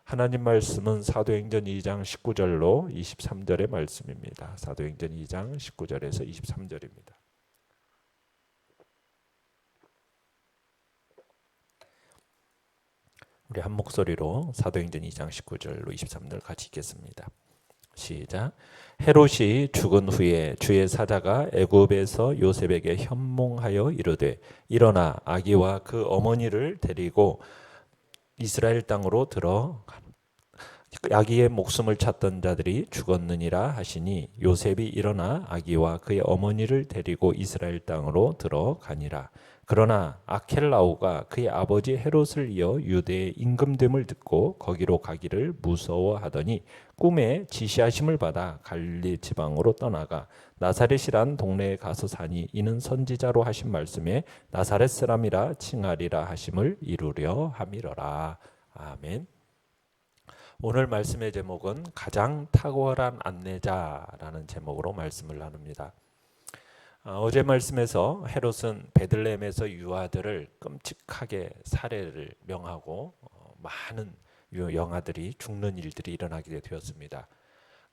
하나님 말씀은 사도행전 2장 19절로 23절의 말씀입니다. 사도행전 2장 19절에서 23절입니다. 우리 한 목소리로 사도행전 2장 19절로 23절 같이 읽겠습니다. 시작. 헤롯이 죽은 후에 주의 사자가 애굽에서 요셉에게 현몽하여 이르되 일어나 아기와 그 어머니를 데리고 이스라엘 땅으로 들어가. 아기의 목숨을 찾던 자들이 죽었느니라 하시니 요셉이 일어나 아기와 그의 어머니를 데리고 이스라엘 땅으로 들어가니라. 그러나 아켈라오가 그의 아버지 헤롯을 이어 유대의 임금됨을 듣고 거기로 가기를 무서워하더니 꿈에 지시하심을 받아 갈릴리 지방으로 떠나가 나사렛이란 동네에 가서 사니 이는 선지자로 하신 말씀에 나사렛 사람이라 칭하리라 하심을 이루려 함이러라. 아멘. 오늘 말씀의 제목은 가장 탁월한 안내자라는 제목으로 말씀을 나눕니다. 어제 말씀에서 헤롯은 베들레헴에서 유아들을 끔찍하게 살해를 명하고 많은 영아들이 죽는 일들이 일어나게 되었습니다.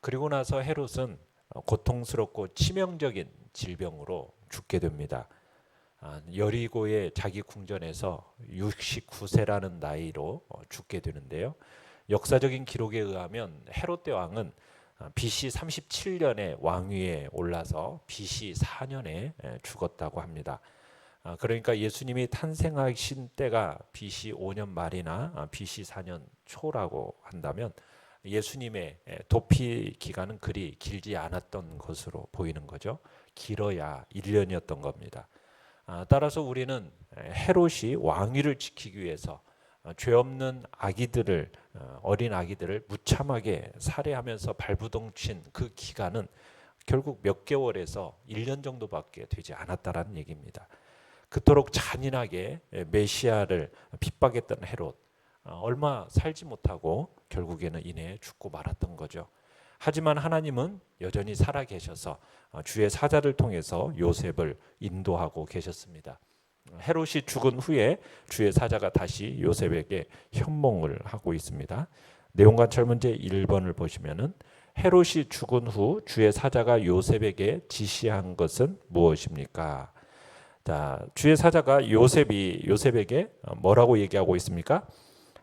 그리고 나서 헤롯은 고통스럽고 치명적인 질병으로 죽게 됩니다. 여리고의 자기 궁전에서 69세라는 나이로 죽게 되는데요. 역사적인 기록에 의하면 헤롯 대왕은 BC 37년에 왕위에 올라서 BC 4년에 죽었다고 합니다. 그러니까 예수님이 탄생하신 때가 BC 5년 말이나 BC 4년 초라고 한다면 예수님의 도피 기간은 그리 길지 않았던 것으로 보이는 거죠. 길어야 1년이었던 겁니다. 따라서 우리는 헤롯이 왕위를 지키기 위해서 죄 없는 아기들을 어린 아기들을 무참하게 살해하면서 발부동친 그 기간은 결국 몇 개월에서 1년 정도밖에 되지 않았다라는 얘기입니다. 그토록 잔인하게 메시아를 핍박했던 헤롯, 얼마 살지 못하고 결국에는 이내 죽고 말았던 거죠. 하지만 하나님은 여전히 살아계셔서 주의 사자를 통해서 요셉을 인도하고 계셨습니다. 헤롯이 죽은 후에 주의 사자가 다시 요셉에게 현몽을 하고 있습니다. 내용관찰문제 1번을 보시면은 헤롯이 죽은 후 주의 사자가 요셉에게 지시한 것은 무엇입니까? 자, 주의 사자가 요셉에게 뭐라고 얘기하고 있습니까?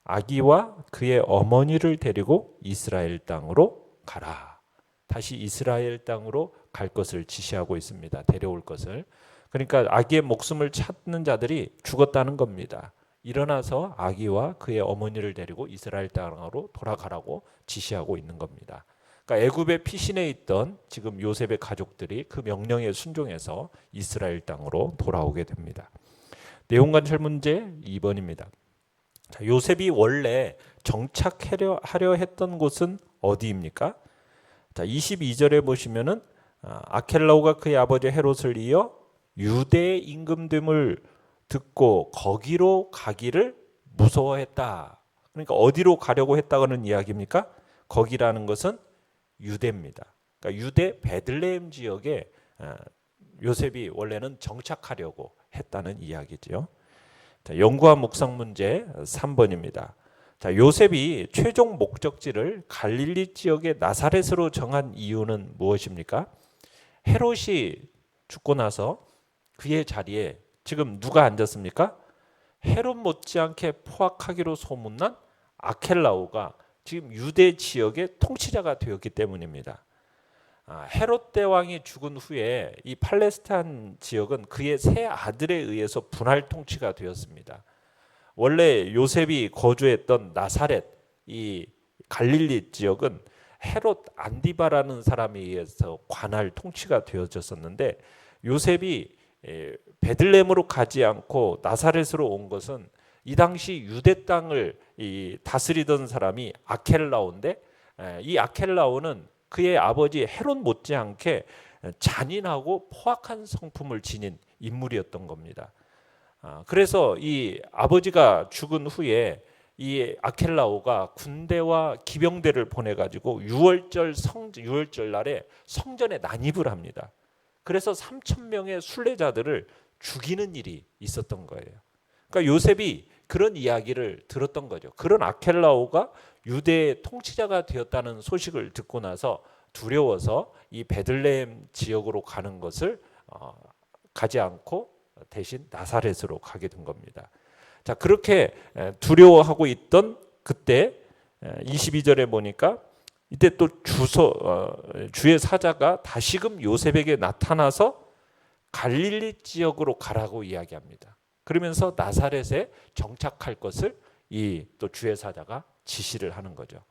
아기와 그의 어머니를 데리고 이스라엘 땅으로 가라. 다시 이스라엘 땅으로 갈 것을 지시하고 있습니다. 데려올 것을. 그러니까 아기의 목숨을 찾는 자들이 죽었다는 겁니다. 일어나서 아기와 그의 어머니를 데리고 이스라엘 땅으로 돌아가라고 지시하고 있는 겁니다. 그러니까 애굽의 피신해 있던 지금 요셉의 가족들이 그 명령에 순종해서 이스라엘 땅으로 돌아오게 됩니다. 내용관찰 문제 2번입니다. 자, 요셉이 원래 정착하려 했던 곳은 어디입니까? 자, 22절에 보시면은 아켈라오가 그의 아버지 헤롯을 이어 유대의 임금됨을 듣고 거기로 가기를 무서워했다. 그러니까 어디로 가려고 했다는 이야기입니까? 거기라는 것은 유대입니다. 그러니까 유대 베들레헴 지역에 요셉이 원래는 정착하려고 했다는 이야기죠. 자, 연구와 묵상 문제 3번입니다. 자, 요셉이 최종 목적지를 갈릴리 지역의 나사렛으로 정한 이유는 무엇입니까? 헤롯이 죽고 나서 그의 자리에 지금 누가 앉았습니까? 헤롯 못지않게 포악하기로 소문난 아켈라오가 지금 유대 지역의 통치자가 되었기 때문입니다. 헤롯 대왕이 죽은 후에 이 팔레스타인 지역은 그의 세 아들에 의해서 분할 통치가 되었습니다. 원래 요셉이 거주했던 나사렛, 이 갈릴리 지역은 헤롯 안디바라는 사람에 의해서 관할 통치가 되어졌었는데 요셉이 베들레헴으로 가지 않고 나사렛으로 온 것은 이 당시 유대 땅을 다스리던 사람이 아켈라오인데 이 아켈라오는 그의 아버지 헤롯 못지않게 잔인하고 포악한 성품을 지닌 인물이었던 겁니다. 그래서 이 아버지가 죽은 후에 이 아켈라오가 군대와 기병대를 보내가지고 유월절 날에 성전에 난입을 합니다. 그래서 3,000명의 순례자들을 죽이는 일이 있었던 거예요. 그러니까 요셉이 그런 이야기를 들었던 거죠. 그런 아켈라오가 유대의 통치자가 되었다는 소식을 듣고 나서 두려워서 이 베들레헴 지역으로 가는 것을 가지 않고 대신 나사렛으로 가게 된 겁니다. 자, 그렇게 두려워하고 있던 그때 22절에 보니까 이때 또 주의 사자가 다시금 요셉에게 나타나서 갈릴리 지역으로 가라고 이야기합니다. 그러면서 나사렛에 정착할 것을 이 또 주의 사자가 지시를 하는 거죠.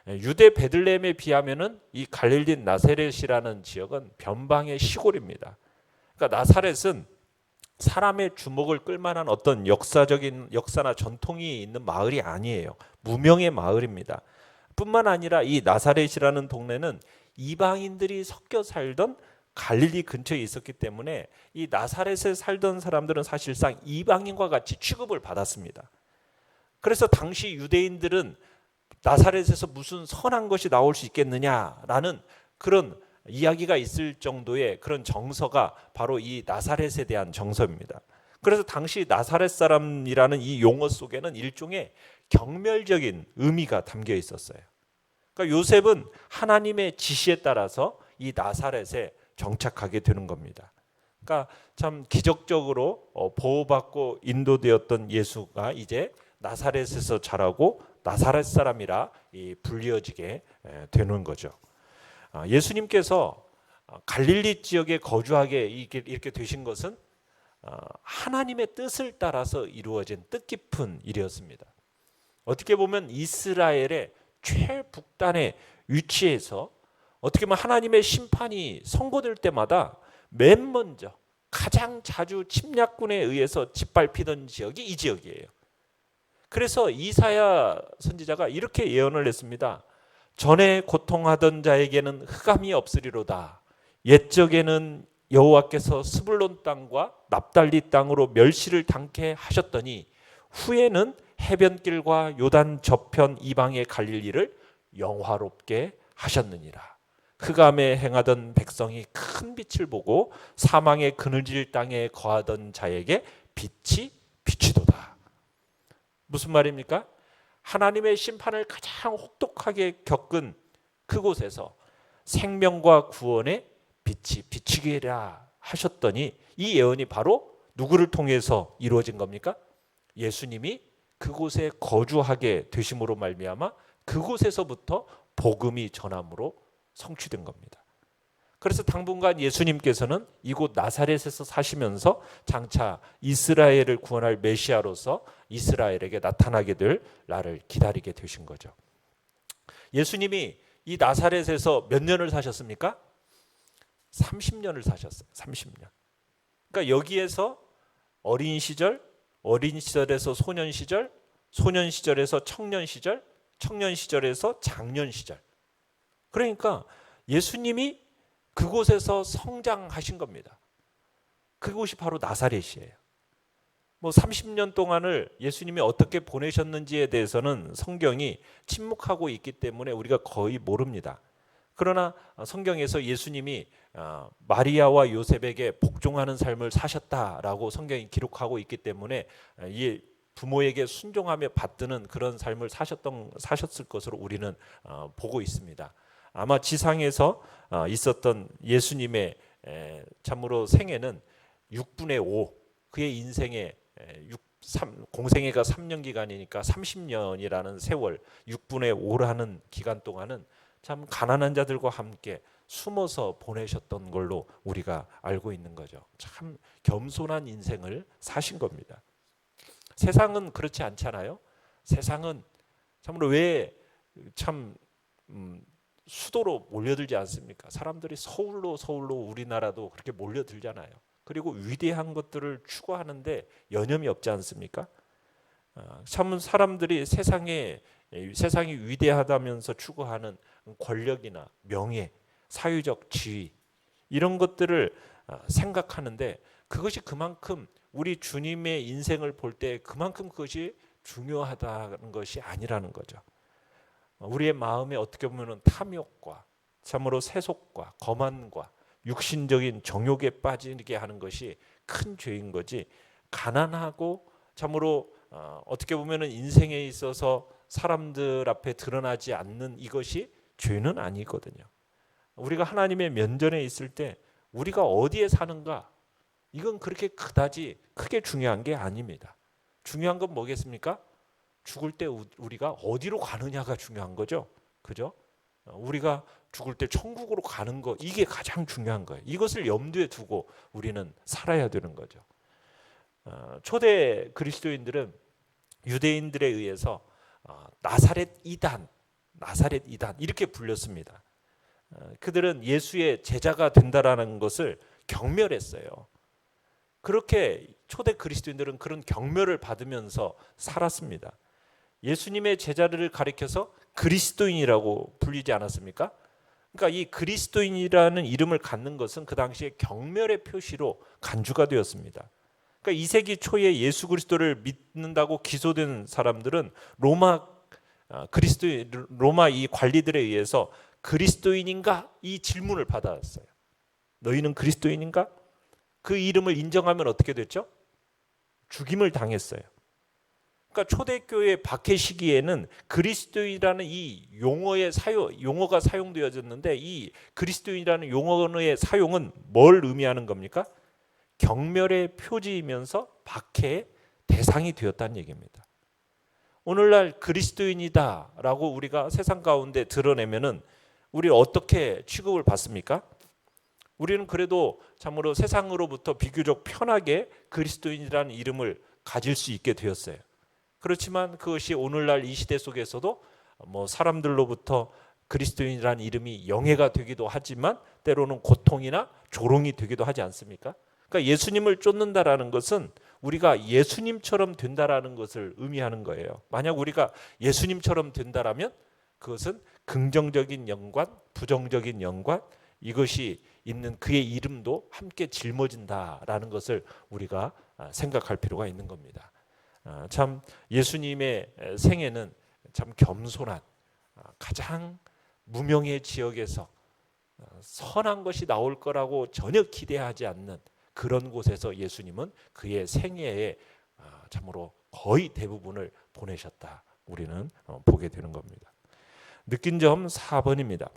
유대 베들레헴에 비하면은 이 갈릴리 나사렛이라는 지역은 변방의 시골입니다. 그러니까 나사렛은 사람의 주목을 끌만한 어떤 역사나 전통이 있는 마을이 아니에요. 무명의 마을입니다. 뿐만 아니라 이 나사렛이라는 동네는 이방인들이 섞여 살던 갈릴리 근처에 있었기 때문에 이 나사렛에 살던 사람들은 사실상 이방인과 같이 취급을 받았습니다. 그래서 당시 유대인들은 나사렛에서 무슨 선한 것이 나올 수 있겠느냐라는 그런 이야기가 있을 정도의 그런 정서가 바로 이 나사렛에 대한 정서입니다. 그래서 당시 나사렛 사람이라는 이 용어 속에는 일종의 경멸적인 의미가 담겨 있었어요. 그러니까 요셉은 하나님의 지시에 따라서 이 나사렛에 정착하게 되는 겁니다. 그러니까 참 기적적으로 보호받고 인도되었던 예수가 이제 나사렛에서 자라고 나사렛 사람이라 불리어지게 되는 거죠. 예수님께서 갈릴리 지역에 거주하게 이렇게 되신 것은 하나님의 뜻을 따라서 이루어진 뜻깊은 일이었습니다. 어떻게 보면 이스라엘의 최북단의 위치에서 어떻게 보면 하나님의 심판이 선고될 때마다 맨 먼저 가장 자주 침략군에 의해서 짓밟히던 지역이 이 지역이에요. 그래서 이사야 선지자가 이렇게 예언을 했습니다. 전에 고통하던 자에게는 흑암이 없으리로다. 옛적에는 여호와께서 스불론 땅과 납달리 땅으로 멸시를 당케 하셨더니 후에는 해변길과 요단 저편 이방의 갈릴리를 영화롭게 하셨느니라. 흑암에 행하던 백성이 큰 빛을 보고 사망의 그늘질 땅에 거하던 자에게 빛이 비치도다. 무슨 말입니까? 하나님의 심판을 가장 혹독하게 겪은 그곳에서 생명과 구원의 빛이 비치리라 하셨더니 이 예언이 바로 누구를 통해서 이루어진 겁니까? 예수님이 그곳에 거주하게 되심으로 말미암아 그곳에서부터 복음이 전함으로 성취된 겁니다. 그래서 당분간 예수님께서는 이곳 나사렛에서 사시면서 장차 이스라엘을 구원할 메시아로서 이스라엘에게 나타나게 될 날을 기다리게 되신 거죠. 예수님이 이 나사렛에서 몇 년을 사셨습니까? 30년을 사셨어요. 30년. 그러니까 여기에서 어린 시절에서 소년 시절, 소년 시절에서 청년 시절, 청년 시절에서 장년 시절. 그러니까 예수님이 그곳에서 성장하신 겁니다. 그곳이 바로 나사렛이에요. 30년 동안을 예수님이 어떻게 보내셨는지에 대해서는 성경이 침묵하고 있기 때문에 우리가 거의 모릅니다. 그러나 성경에서 예수님이 마리아와 요셉에게 복종하는 삶을 사셨다라고 성경이 기록하고 있기 때문에 이 부모에게 순종하며 받드는 그런 삶을 사셨을 것으로 우리는 보고 있습니다. 아마 지상에서 있었던 예수님의 참으로 생애는 6분의 5, 그의 인생의 공생애가 3년 기간이니까 30년이라는 세월, 6분의 5라는 기간 동안은 참 가난한 자들과 함께 숨어서 보내셨던 걸로 우리가 알고 있는 거죠. 참 겸손한 인생을 사신 겁니다. 세상은 그렇지 않잖아요. 세상은 참으로 왜 참 수도로 몰려들지 않습니까? 사람들이 서울로 우리나라도 그렇게 몰려들잖아요. 그리고 위대한 것들을 추구하는데 여념이 없지 않습니까? 참 사람들이 세상이 위대하다면서 추구하는 권력이나 명예, 사회적 지위 이런 것들을 생각하는데 그것이 그만큼 우리 주님의 인생을 볼 때 그만큼 그것이 중요하다는 것이 아니라는 거죠. 우리의 마음에 어떻게 보면 탐욕과 참으로 세속과 거만과 육신적인 정욕에 빠지게 하는 것이 큰 죄인 거지, 가난하고 참으로 어떻게 보면은 인생에 있어서 사람들 앞에 드러나지 않는 이것이 죄는 아니거든요. 우리가 하나님의 면전에 있을 때 우리가 어디에 사는가, 이건 그렇게 그다지 크게 중요한 게 아닙니다. 중요한 건 뭐겠습니까? 죽을 때 우리가 어디로 가느냐가 중요한 거죠. 그죠? 우리가 죽을 때 천국으로 가는 거, 이게 가장 중요한 거예요. 이것을 염두에 두고 우리는 살아야 되는 거죠. 초대 그리스도인들은 유대인들에 의해서 나사렛 이단 이렇게 불렸습니다. 그들은 예수의 제자가 된다라는 것을 경멸했어요. 그렇게 초대 그리스도인들은 그런 경멸을 받으면서 살았습니다. 예수님의 제자들을 가리켜서 그리스도인이라고 불리지 않았습니까? 그러니까 이 그리스도인이라는 이름을 갖는 것은 그 당시에 경멸의 표시로 간주가 되었습니다. 그러니까 2세기 초에 예수 그리스도를 믿는다고 기소된 사람들은 로마 이 관리들에 의해서 그리스도인인가? 이 질문을 받았어요. 너희는 그리스도인인가? 그 이름을 인정하면 어떻게 됐죠? 죽임을 당했어요. 그러니까 초대교회 박해 시기에는 그리스도인이라는 이 용어가 사용되어졌는데, 이 그리스도인이라는 용어의 사용은 뭘 의미하는 겁니까? 경멸의 표지이면서 박해의 대상이 되었다는 얘기입니다. 오늘날 그리스도인이다라고 우리가 세상 가운데 드러내면은 우리 어떻게 취급을 받습니까? 우리는 그래도 참으로 세상으로부터 비교적 편하게 그리스도인이라는 이름을 가질 수 있게 되었어요. 그렇지만 그것이 오늘날 이 시대 속에서도 사람들로부터 그리스도인이라는 이름이 영예가 되기도 하지만 때로는 고통이나 조롱이 되기도 하지 않습니까? 그러니까 예수님을 쫓는다라는 것은 우리가 예수님처럼 된다라는 것을 의미하는 거예요. 만약 우리가 예수님처럼 된다라면 그것은 긍정적인 연관, 부정적인 연관, 이것이 있는 그의 이름도 함께 짊어진다라는 것을 우리가 생각할 필요가 있는 겁니다. 참 예수님의 생애는 참 겸손한, 가장 무명의 지역에서 선한 것이 나올 거라고 전혀 기대하지 않는 그런 곳에서 예수님은 그의 생애에 참으로 거의 대부분을 보내셨다, 우리는 보게 되는 겁니다. 느낀 점 4번입니다.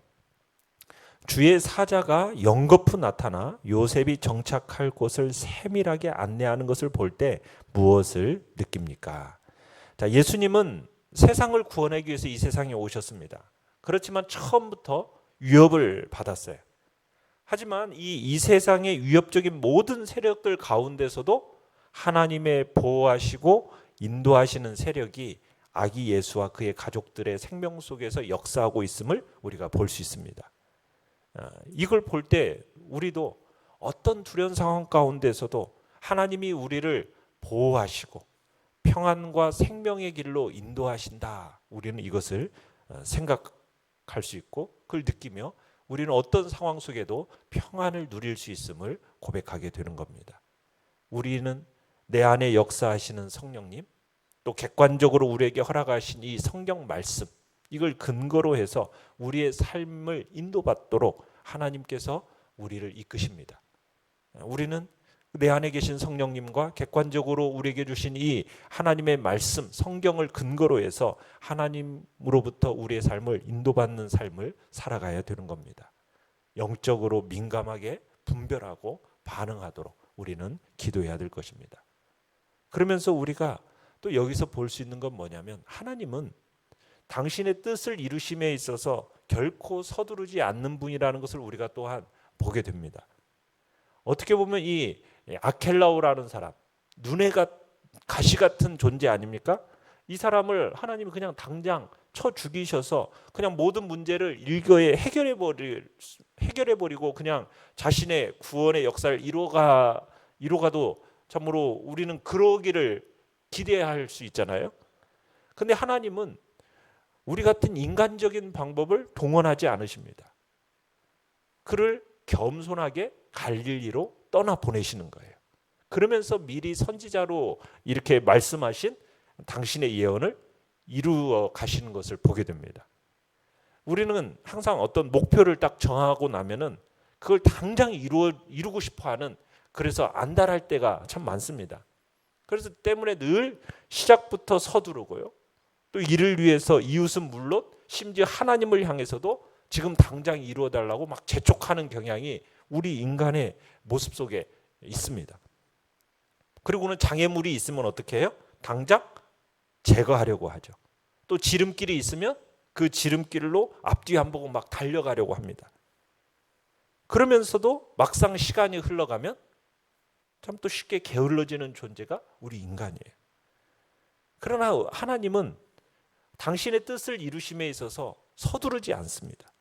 주의 사자가 연거푸 나타나 요셉이 정착할 곳을 세밀하게 안내하는 것을 볼 때 무엇을 느낍니까? 자, 예수님은 세상을 구원하기 위해서 이 세상에 오셨습니다. 그렇지만 처음부터 위협을 받았어요. 하지만 이 세상의 위협적인 모든 세력들 가운데서도 하나님의 보호하시고 인도하시는 세력이 아기 예수와 그의 가족들의 생명 속에서 역사하고 있음을 우리가 볼 수 있습니다. 이걸 볼 때 우리도 어떤 두려운 상황 가운데서도 하나님이 우리를 보호하시고 평안과 생명의 길로 인도하신다, 우리는 이것을 생각할 수 있고 그걸 느끼며 우리는 어떤 상황 속에도 평안을 누릴 수 있음을 고백하게 되는 겁니다. 우리는 내 안에 역사하시는 성령님, 또 객관적으로 우리에게 허락하신 이 성경 말씀, 이걸 근거로 해서 우리의 삶을 인도받도록 하나님께서 우리를 이끄십니다. 우리는 내 안에 계신 성령님과 객관적으로 우리에게 주신 이 하나님의 말씀, 성경을 근거로 해서 하나님으로부터 우리의 삶을 인도받는 삶을 살아가야 되는 겁니다. 영적으로 민감하게 분별하고 반응하도록 우리는 기도해야 될 것입니다. 그러면서 우리가 또 여기서 볼 수 있는 건 뭐냐면, 하나님은 당신의 뜻을 이루심에 있어서 결코 서두르지 않는 분이라는 것을 우리가 또한 보게 됩니다. 어떻게 보면 이 아켈라오라는 사람, 눈에 가시 같은 존재 아닙니까? 이 사람을 하나님이 그냥 당장 쳐 죽이셔서 그냥 모든 문제를 일거에 해결해버리고 그냥 자신의 구원의 역사를 이루어가도 참으로 우리는 그러기를 기대할 수 있잖아요. 근데 하나님은 우리 같은 인간적인 방법을 동원하지 않으십니다. 그를 겸손하게 갈릴리로 떠나 보내시는 거예요. 그러면서 미리 선지자로 이렇게 말씀하신 당신의 예언을 이루어 가시는 것을 보게 됩니다. 우리는 항상 어떤 목표를 딱 정하고 나면은 그걸 당장 이루고 싶어 하는, 그래서 안달할 때가 참 많습니다. 그래서 때문에 늘 시작부터 서두르고요. 또 이를 위해서 이웃은 물론 심지어 하나님을 향해서도 지금 당장 이루어 달라고 막 재촉하는 경향이 우리 인간의 모습 속에 있습니다. 그리고는 장애물이 있으면 어떻게 해요? 당장 제거하려고 하죠. 또 지름길이 있으면 그 지름길로 앞뒤 안 보고 막 달려가려고 합니다. 그러면서도 막상 시간이 흘러가면 참 또 쉽게 게을러지는 존재가 우리 인간이에요. 그러나 하나님은 당신의 뜻을 이루심에 있어서 서두르지 않습니다.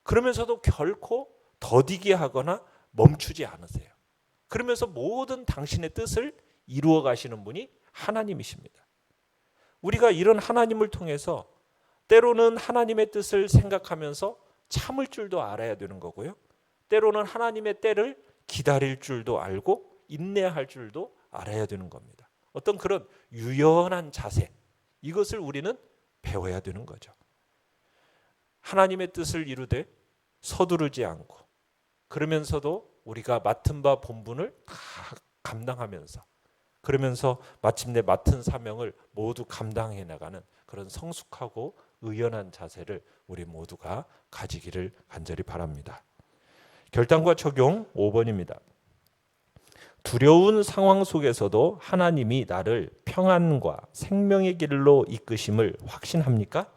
그러면서도 결코 더디게 하거나 멈추지 않으세요. 그러면서 모든 당신의 뜻을 이루어 가시는 분이 하나님이십니다. 우리가 이런 하나님을 통해서 때로는 하나님의 뜻을 생각하면서 참을 줄도 알아야 되는 거고요. 때로는 하나님의 때를 기다릴 줄도 알고 인내할 줄도 알아야 되는 겁니다. 어떤 그런 유연한 자세, 이것을 우리는 배워야 되는 거죠. 하나님의 뜻을 이루되 서두르지 않고, 그러면서도 우리가 맡은 바 본분을 다 감당하면서, 그러면서 마침내 맡은 사명을 모두 감당해 나가는 그런 성숙하고 의연한 자세를 우리 모두가 가지기를 간절히 바랍니다. 결단과 적용 5번입니다. 두려운 상황 속에서도 하나님이 나를 평안과 생명의 길로 이끄심을 확신합니까?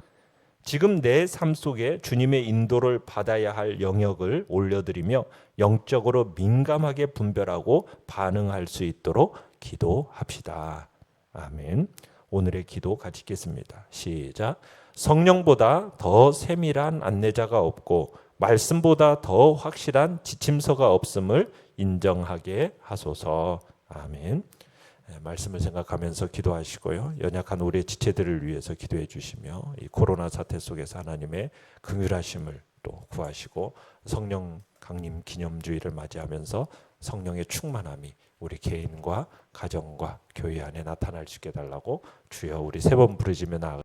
지금 내 삶 속에 주님의 인도를 받아야 할 영역을 올려드리며 영적으로 민감하게 분별하고 반응할 수 있도록 기도합시다. 아멘. 오늘의 기도 같이 읽겠습니다. 시작. 성령보다 더 세밀한 안내자가 없고 말씀보다 더 확실한 지침서가 없음을 인정하게 하소서. 아멘. 말씀을 생각하면서 기도하시고요. 연약한 우리의 지체들을 위해서 기도해 주시며 이 코로나 사태 속에서 하나님의 긍휼하심을 또 구하시고 성령 강림 기념주의를 맞이하면서 성령의 충만함이 우리 개인과 가정과 교회 안에 나타날 수 있게 달라고 주여 우리 세 번 부르짖며 나아가